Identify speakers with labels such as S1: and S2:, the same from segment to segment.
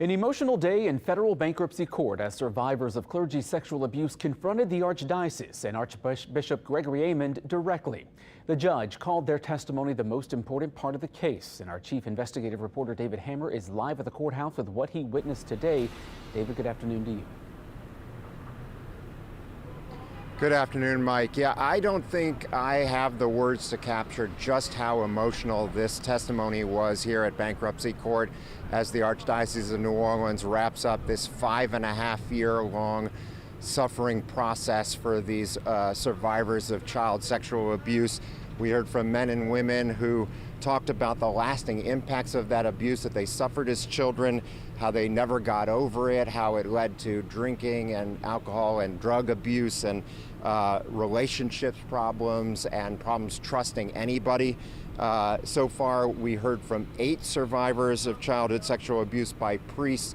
S1: An emotional day in federal bankruptcy court as survivors of clergy sexual abuse confronted the Archdiocese and Archbishop Gregory Amond directly. The judge called their testimony the most important part of the case, and our chief investigative reporter David Hammer is live at the courthouse with what he witnessed today. David, good afternoon to you.
S2: Good afternoon, Mike. Yeah, I don't think I have the words to capture just how emotional this testimony was here at bankruptcy court as the Archdiocese of New Orleans wraps up this 5.5-year-long suffering process for these survivors of child sexual abuse. We heard from men and women who talked about the lasting impacts of that abuse that they suffered as children, how they never got over it, how it led to drinking and alcohol and drug abuse and relationships problems and problems trusting anybody. So far, we heard from 8 survivors of childhood sexual abuse by priests,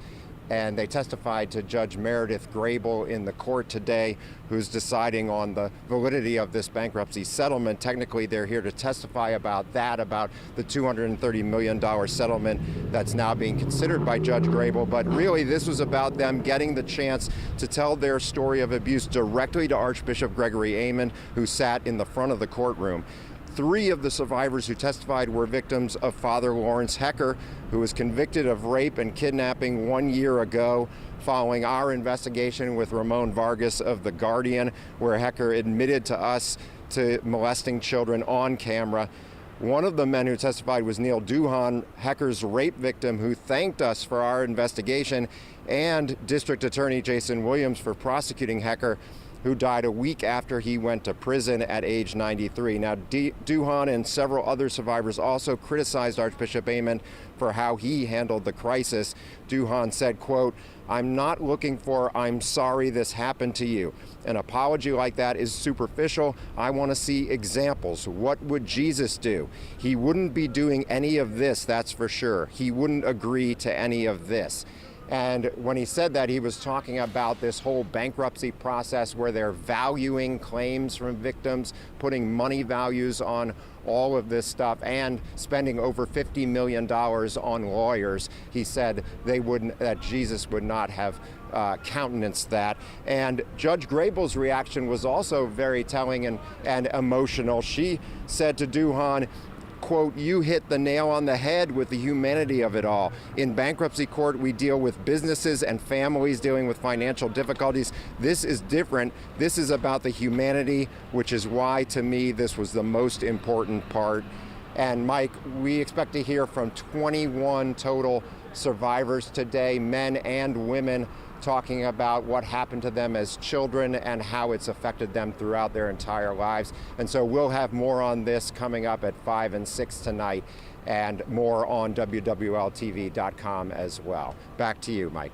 S2: and they testified to Judge Meredith Grable in the court today, who's deciding on the validity of this bankruptcy settlement. Technically, they're here to testify about that, about the $230 million settlement that's now being considered by Judge Grable. But really, this was about them getting the chance to tell their story of abuse directly to Archbishop Gregory Amond, who sat in the front of the courtroom. 3 of the survivors who testified were victims of Father Lawrence Hecker, who was convicted of rape and kidnapping 1 year ago following our investigation with Ramon Vargas of The Guardian, where Hecker admitted to us to molesting children on camera. One of the men who testified was Neil Duhan, Hecker's rape victim, who thanked us for our investigation, and District Attorney Jason Williams for prosecuting Hecker, who died a week after he went to prison at age 93. Now, Duhan and several other survivors also criticized Archbishop Amond for how he handled the crisis. Duhan said, quote, "I'm not looking for, 'I'm sorry this happened to you.' An apology like that is superficial. I want to see examples. What would Jesus do? He wouldn't be doing any of this, that's for sure. He wouldn't agree to any of this." And when he said that, he was talking about this whole bankruptcy process where they're valuing claims from victims, putting money values on all of this stuff, and spending over $50 million on lawyers. He said that Jesus would not have countenanced that. And Judge Grable's reaction was also very telling and emotional. She said to Duhan, quote, "You hit the nail on the head with the humanity of it all. In bankruptcy court, we deal with businesses and families dealing with financial difficulties. This is different. This is about the humanity, which is why, to me, this was the most important part." And Mike, we expect to hear from 21 total survivors today, men and women, talking about what happened to them as children and how it's affected them throughout their entire lives. And so we'll have more on this coming up at 5 and 6 tonight, and more on WWLTV.com as well. Back to you, Mike.